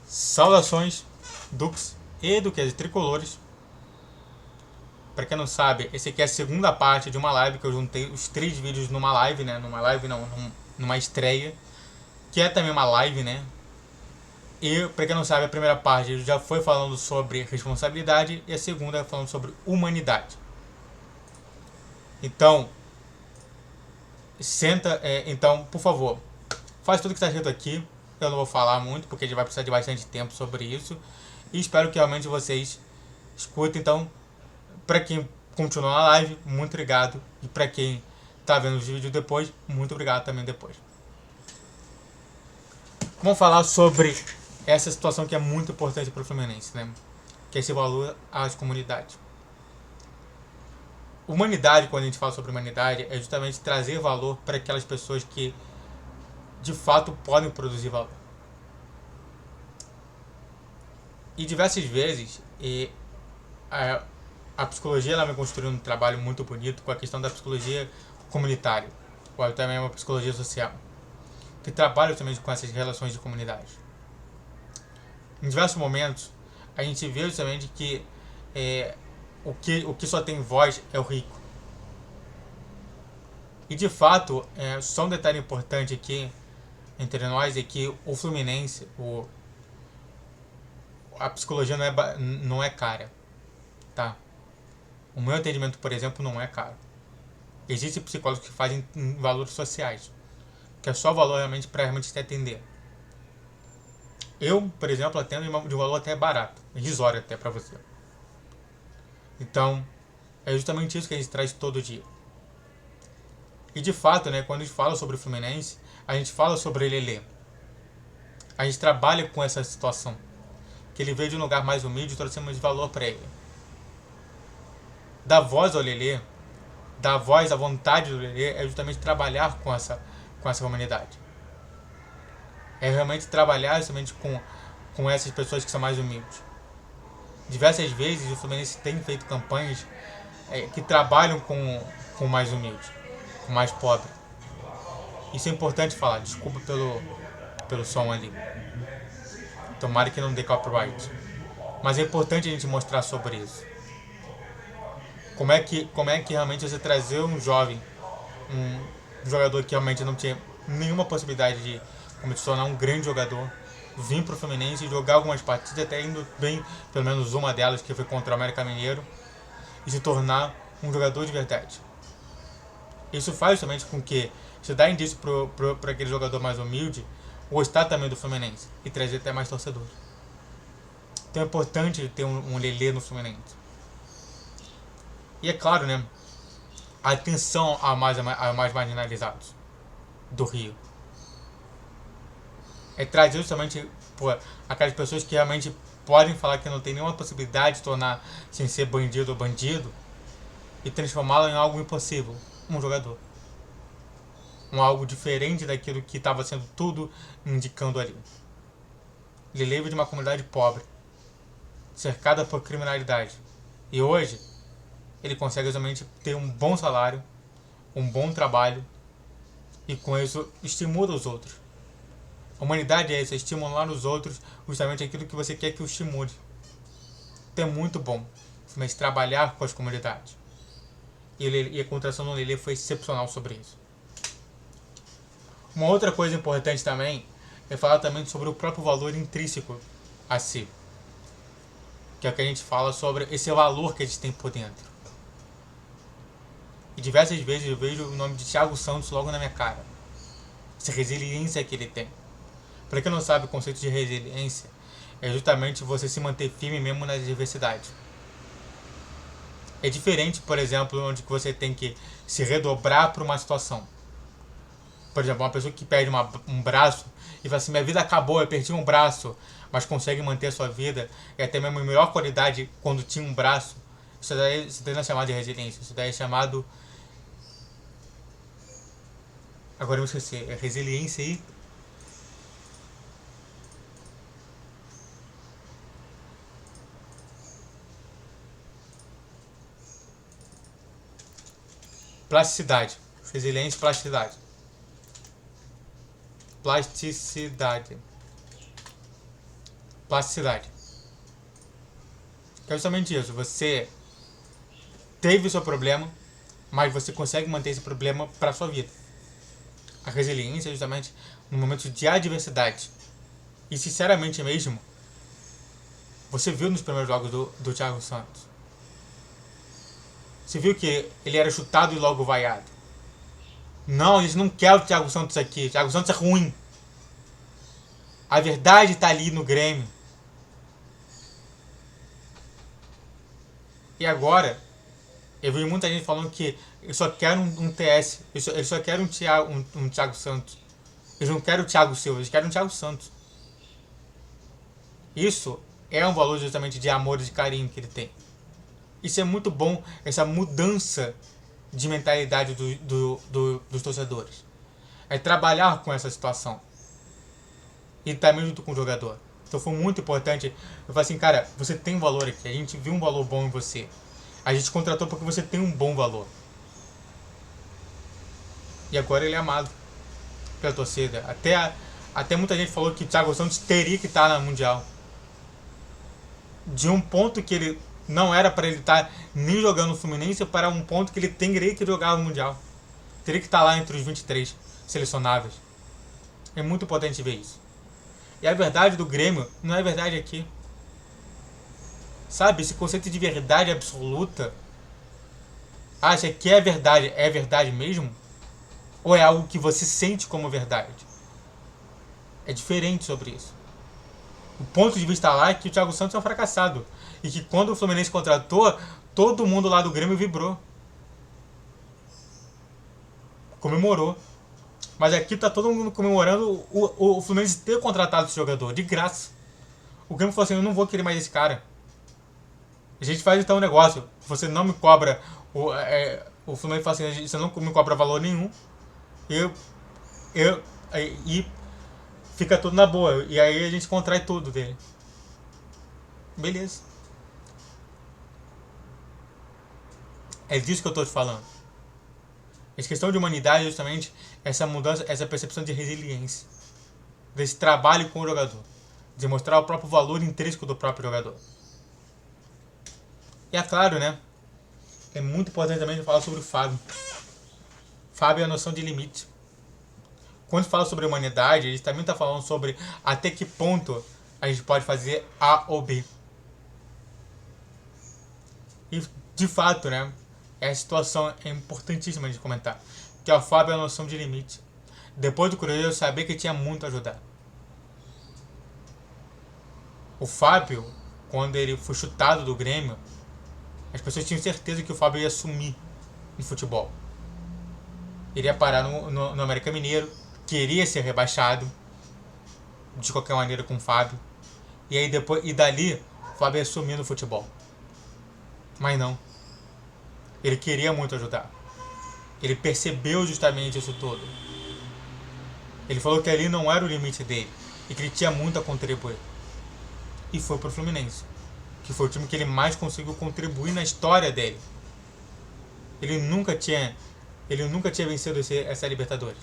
Saudações, Dux e Duques tricolores. Pra quem não sabe, esse aqui é a segunda parte de uma live que eu juntei os 3 vídeos numa live, né? Numa estreia, que é também uma live, né? E pra quem não sabe, a primeira parte já foi falando sobre responsabilidade e a segunda falando sobre humanidade. Então, então, por favor, faz tudo que está escrito aqui. Eu não vou falar muito porque a gente vai precisar de bastante tempo sobre isso. E espero que realmente vocês escutem. Então, para quem continuou na live, muito obrigado. E para quem tá vendo os vídeos depois, muito obrigado também depois. Vamos falar sobre essa situação que é muito importante para o Fluminense, né? Que é esse valor às comunidades. Humanidade, quando a gente fala sobre humanidade, é justamente trazer valor para aquelas pessoas que de fato podem produzir valor. E diversas vezes a psicologia ela vem construindo um trabalho muito bonito com a questão da psicologia comunitária, ou também uma psicologia social, que trabalha também com essas relações de comunidade. Em diversos momentos, a gente vê justamente que o que só tem voz é o rico. E de fato, só um detalhe importante aqui entre nós é que o Fluminense, a psicologia não é cara, tá? O meu atendimento, por exemplo, não é caro. Existem psicólogos que fazem valores sociais, que é só valor realmente para realmente te atender. Eu, por exemplo, atendo de um valor até barato, irrisório até para você. Então, é justamente isso que a gente traz todo dia. E de fato, né, quando a gente fala sobre o Fluminense, a gente fala sobre o Lelê. A gente trabalha com essa situação, que ele veio de um lugar mais humilde e trouxemos valor para ele. Dar voz ao Lelê, dar voz à vontade do Lelê é justamente trabalhar com essa comunidade. É realmente trabalhar justamente com essas pessoas que são mais humildes. Diversas vezes o Fluminense tem feito campanhas que trabalham com o mais humilde, com o mais pobre. Isso é importante falar. Desculpa pelo som ali. Tomara que não dê copyright. Mas é importante a gente mostrar sobre isso. Como é que realmente você trazer um jovem, um jogador que realmente não tinha nenhuma possibilidade de como se tornar um grande jogador, vir pro Fluminense e jogar algumas partidas, até indo bem, pelo menos uma delas, que foi contra o América Mineiro, e se tornar um jogador de verdade. Isso faz justamente com que você dá indício para aquele jogador mais humilde gostar também do Fluminense e trazer até mais torcedores. Então é importante ter um Lelê no Fluminense. E é claro, né, a atenção a mais marginalizados do Rio. É trazer justamente aquelas pessoas que realmente podem falar que não tem nenhuma possibilidade de tornar sem ser bandido ou bandido e transformá-lo em algo impossível, um jogador. Algo diferente daquilo que estava sendo tudo indicando ali. Ele veio de uma comunidade pobre, cercada por criminalidade. E hoje, ele consegue realmente ter um bom salário, um bom trabalho e com isso estimula os outros. A humanidade é isso, é estimular os outros justamente aquilo que você quer que o estimule. Então é muito bom, mas trabalhar com as comunidades. E a contratação do Lelê foi excepcional sobre isso. Uma outra coisa importante também é falar também sobre o próprio valor intrínseco a si. Que é o que a gente fala sobre esse valor que a gente tem por dentro. E diversas vezes eu vejo o nome de Thiago Santos logo na minha cara. Essa resiliência que ele tem. Para quem não sabe, o conceito de resiliência é justamente você se manter firme mesmo na adversidade. É diferente, por exemplo, onde você tem que se redobrar para uma situação. Por exemplo, uma pessoa que perde um braço e fala assim, minha vida acabou, eu perdi um braço, mas consegue manter a sua vida e até mesmo a melhor qualidade quando tinha um braço. Isso daí não é chamado de resiliência, isso daí é chamado... Agora eu esqueci, é resiliência e... Plasticidade. Resiliência e plasticidade. Plasticidade. plasticidade. Que é justamente isso. Você teve o seu problema, mas você consegue manter esse problema para sua vida. A resiliência é justamente no momento de adversidade. E sinceramente mesmo, você viu nos primeiros jogos do Thiago Santos. Você viu que ele era chutado e logo vaiado. Não, a gente não quer o Thiago Santos aqui. O Thiago Santos é ruim. A verdade está ali no Grêmio. E agora, eu vi muita gente falando que eu só quero um TS. Eu só quero um Thiago Santos. Eles não querem o Thiago Silva, eles querem um Thiago Santos. Isso é um valor justamente de amor e de carinho que ele tem. Isso é muito bom, essa mudança de mentalidade dos torcedores. É trabalhar com essa situação. E também junto com o jogador. Então foi muito importante. Eu falei assim, cara, você tem um valor aqui. A gente viu um valor bom em você. A gente contratou porque você tem um bom valor. E agora ele é amado pela torcida. Até muita gente falou que o Thiago Santos teria que estar na Mundial. De um ponto que ele não era para ele estar nem jogando no Fluminense, para um ponto que ele teria que jogar no Mundial. Teria que estar lá entre os 23 selecionáveis. É muito importante ver isso. E a verdade do Grêmio não é verdade aqui. Sabe, esse conceito de verdade absoluta. Acha que é verdade mesmo? Ou é algo que você sente como verdade? É diferente sobre isso. O ponto de vista lá é que o Thiago Santos é um fracassado. E que quando o Fluminense contratou, todo mundo lá do Grêmio vibrou. Comemorou. Mas aqui tá todo mundo comemorando o Fluminense ter contratado esse jogador, de graça. O Grêmio falou assim, eu não vou querer mais esse cara. A gente faz então um negócio, você não me cobra, o Fluminense fala assim, você não me cobra valor nenhum, e fica tudo na boa. E aí a gente contrai tudo dele. Beleza. É disso que eu tô te falando. Essa questão de humanidade é justamente essa mudança, essa percepção de resiliência. Desse trabalho com o jogador. De mostrar o próprio valor intrínseco do próprio jogador. E é claro, né? É muito importante também falar sobre o Fábio. Fábio é a noção de limite. Quando fala sobre humanidade, a gente também está falando sobre até que ponto a gente pode fazer A ou B. E, de fato, né? Essa situação é importantíssima de comentar. Que o Fábio é a noção de limite. Depois do Cruzeiro, eu sabia que tinha muito a ajudar. O Fábio, quando ele foi chutado do Grêmio, as pessoas tinham certeza que o Fábio ia sumir no futebol. Ele ia parar no América Mineiro, queria ser rebaixado, de qualquer maneira com o Fábio. E aí dali, o Fábio ia sumir no futebol. Mas não. Ele queria muito ajudar. Ele percebeu justamente isso tudo. Ele falou que ali não era o limite dele. E que ele tinha muito a contribuir. E foi pro Fluminense. Que foi o time que ele mais conseguiu contribuir na história dele. Ele nunca tinha vencido essa Libertadores.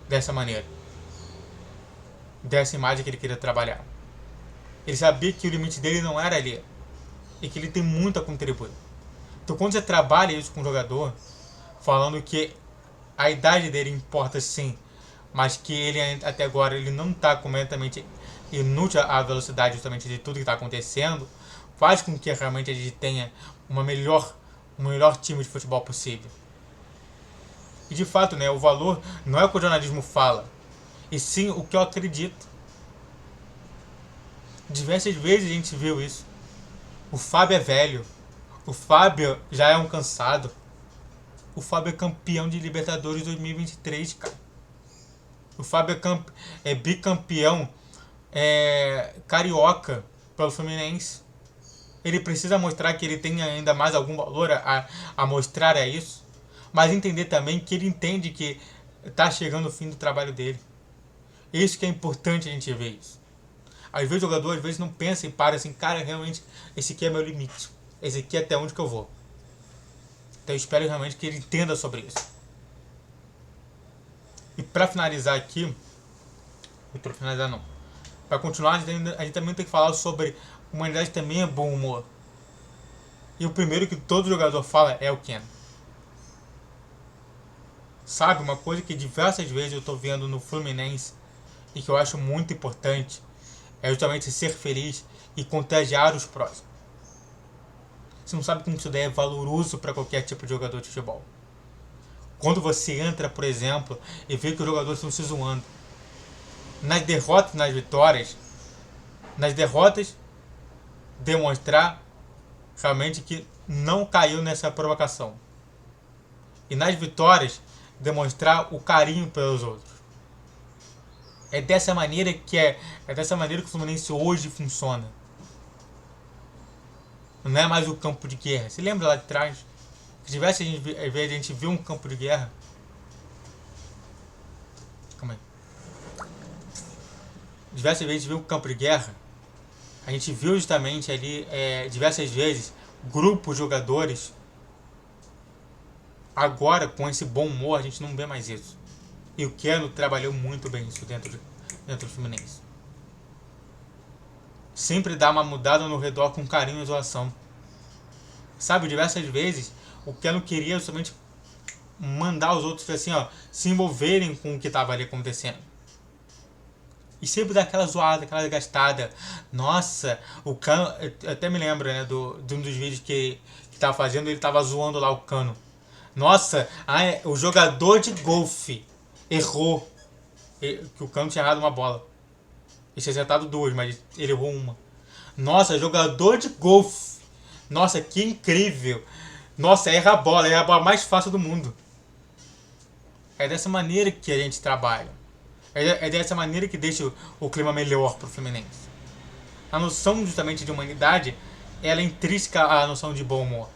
Dessa maneira. Dessa imagem que ele queria trabalhar. Ele sabia que o limite dele não era ali. E que ele tem muito a contribuir. Então quando você trabalha isso com o jogador, falando que a idade dele importa sim, mas que ele até agora ele não está completamente inútil à velocidade justamente de tudo que está acontecendo, faz com que realmente a gente tenha um melhor time de futebol possível. E de fato, né, o valor não é o que o jornalismo fala, e sim o que eu acredito. Diversas vezes a gente viu isso. O Fábio é velho. O Fábio já é um cansado. O Fábio é campeão de Libertadores 2023, cara. O Fábio é bicampeão carioca pelo Fluminense. Ele precisa mostrar que ele tem ainda mais algum valor a mostrar isso. Mas entender também que ele entende que está chegando o fim do trabalho dele. Isso que é importante a gente ver isso. Às vezes o jogador às vezes não pensa e para assim, cara, realmente esse aqui é meu limite. Esse aqui é até onde que eu vou. Então eu espero realmente que ele entenda sobre isso. E para finalizar aqui, para finalizar não. Para continuar, a gente também tem que falar sobre humanidade também é bom humor. E o primeiro que todo jogador fala é o Ken. Sabe, uma coisa que diversas vezes eu tô vendo no Fluminense e que eu acho muito importante é justamente ser feliz e contagiar os próximos. Você não sabe como isso daí é valoroso para qualquer tipo de jogador de futebol. Quando você entra, por exemplo, e vê que os jogadores estão se zoando. Nas derrotas, nas vitórias, nas derrotas, demonstrar realmente que não caiu nessa provocação. E nas vitórias, demonstrar o carinho pelos outros. É dessa maneira que dessa maneira que o Fluminense hoje funciona. Não é mais o campo de guerra. Você lembra lá de trás? Que tivesse a gente viu um campo de guerra. Calma aí. Diversas vezes a gente viu um campo de guerra. A gente viu justamente ali diversas vezes grupos de jogadores. Agora, com esse bom humor, a gente não vê mais isso. E o Keno trabalhou muito bem isso dentro do Fluminense. Sempre dá uma mudada no redor com carinho e zoação. Sabe, diversas vezes o Keno queria somente mandar os outros assim, ó, se envolverem com o que estava ali acontecendo. E sempre dá aquela zoada, aquela gastada. Nossa, o Cano, eu até me lembro, né, de um dos vídeos que tava fazendo, ele tava zoando lá o Cano. Nossa, o jogador de golfe errou. Que o Cano tinha errado uma bola. Ele tinha acertado duas, mas ele errou uma. Nossa, jogador de golfe. Nossa, que incrível. Nossa, erra a bola mais fácil do mundo. É dessa maneira que a gente trabalha. É dessa maneira que deixa o clima melhor pro Fluminense. A noção justamente de humanidade, ela é intrínseca à noção de bom humor.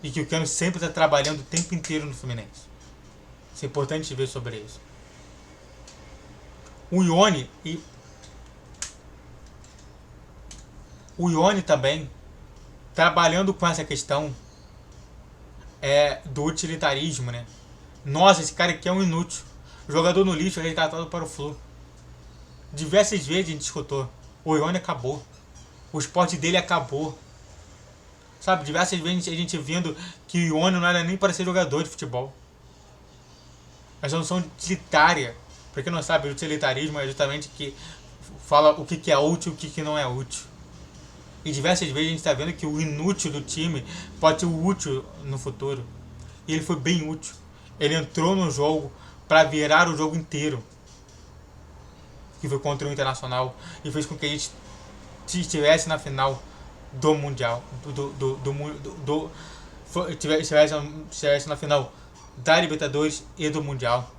E que o Cano sempre está trabalhando o tempo inteiro no Fluminense. Isso é importante ver sobre isso. O Ione também, trabalhando com essa questão do utilitarismo, né? Nossa, esse cara aqui é um inútil. Jogador no lixo, resgatado para o Flu. Diversas vezes a gente escutou. O Ione acabou. O esporte dele acabou. Sabe, diversas vezes a gente vendo que o Ione não era nem para ser jogador de futebol. Mas a noção utilitária. Pra quem não sabe, o utilitarismo é justamente que fala o que é útil e o que não é útil. E diversas vezes a gente está vendo que o inútil do time pode ser o útil no futuro. E ele foi bem útil. Ele entrou no jogo para virar o jogo inteiro. Que foi contra o Internacional. E fez com que a gente estivesse na final do Mundial. Estivesse na final da Libertadores e do Mundial.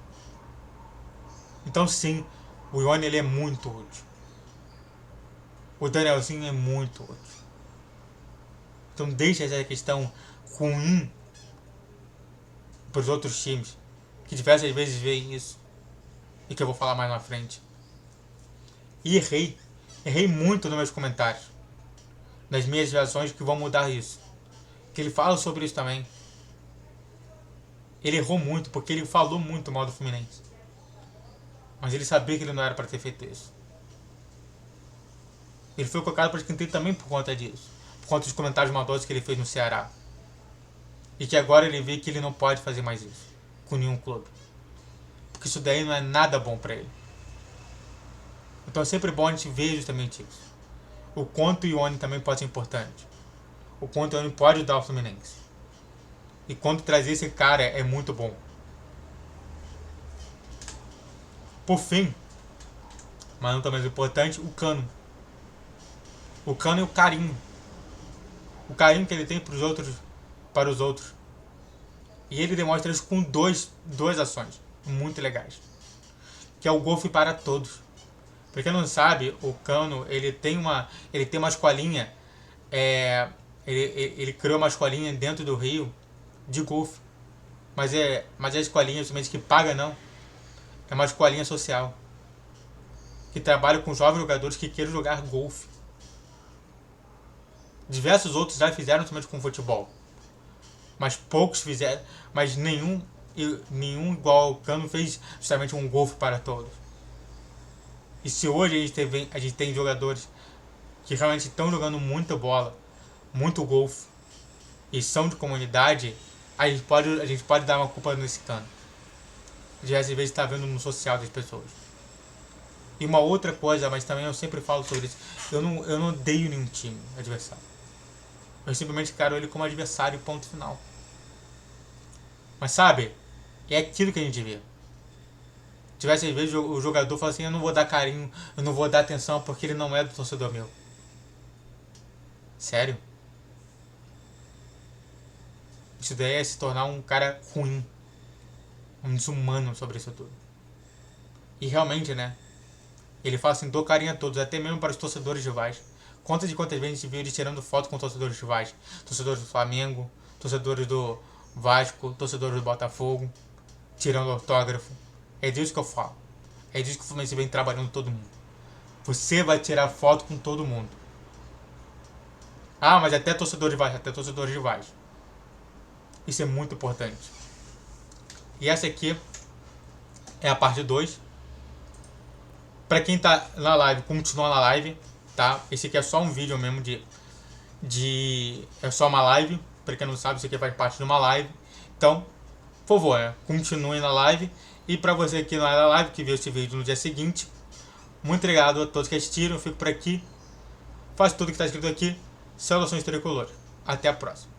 Então sim, o Ione ele é muito útil. O Danielzinho é muito útil. Então deixa essa questão ruim para os outros times, que diversas vezes veem isso, e que eu vou falar mais na frente. E errei muito nos meus comentários, nas minhas reações que vão mudar isso. Que ele fala sobre isso também. Ele errou muito porque ele falou muito mal do Fluminense, mas ele sabia que ele não era para ter feito isso. Ele foi colocado para escanteio também por conta disso, por conta dos comentários maldosos que ele fez no Ceará. E que agora ele vê que ele não pode fazer mais isso com nenhum clube, porque isso daí não é nada bom para ele. Então é sempre bom a gente ver justamente isso. O quanto o Ione também pode ser importante. O quanto o Ione pode ajudar o Fluminense. E quanto trazer esse cara é muito bom. Por fim, mas não tão menos importante, o Cano. O Cano e o carinho. O carinho que ele tem para os outros. E ele demonstra isso com duas ações muito legais. Que é o golfe para todos. Pra quem não sabe, o Cano ele tem uma escolinha. Ele criou uma escolinha dentro do Rio de golfe. Mas é a escolinha somente que paga não. É uma escolinha social. Que trabalha com jovens jogadores que queiram jogar golfe. Diversos outros já fizeram somente com futebol. Mas poucos fizeram. Mas nenhum igual o Cano fez justamente um golfe para todos. E se hoje a gente tem jogadores que realmente estão jogando muita bola, muito golfe, e são de comunidade, a gente pode dar uma culpa nesse cano. De às vezes está vendo no social das pessoas. E uma outra coisa, mas também eu sempre falo sobre isso, eu não odeio nenhum time adversário. Eu simplesmente encaro ele como adversário, ponto final. Mas sabe, é aquilo que a gente vê. Tivesse às vezes o jogador fala assim, eu não vou dar carinho, eu não vou dar atenção porque ele não é do torcedor meu. Sério? Isso daí é se tornar um cara ruim, um desumano sobre isso tudo. E realmente, né? Ele fala assim, dou carinho a todos, até mesmo para os torcedores rivais. Quantas vezes a gente viu ele tirando foto com torcedores rivais? Torcedores do Flamengo, torcedores do Vasco, torcedores do Botafogo, tirando autógrafo. É disso que eu falo. É disso que o Fluminense vem trabalhando todo mundo. Você vai tirar foto com todo mundo. Ah, mas até torcedores rivais, até torcedores rivais. Isso é muito importante. E essa aqui é a parte 2. Pra quem tá na live, continua na live, tá? Esse aqui é só um vídeo mesmo é só uma live. Pra quem não sabe, isso aqui faz parte de uma live. Então, por favor, continue na live. E pra você que não é na live, que viu esse vídeo no dia seguinte, muito obrigado a todos que assistiram. Eu fico por aqui. Faço tudo que está escrito aqui. Saudações tricolores. Até a próxima.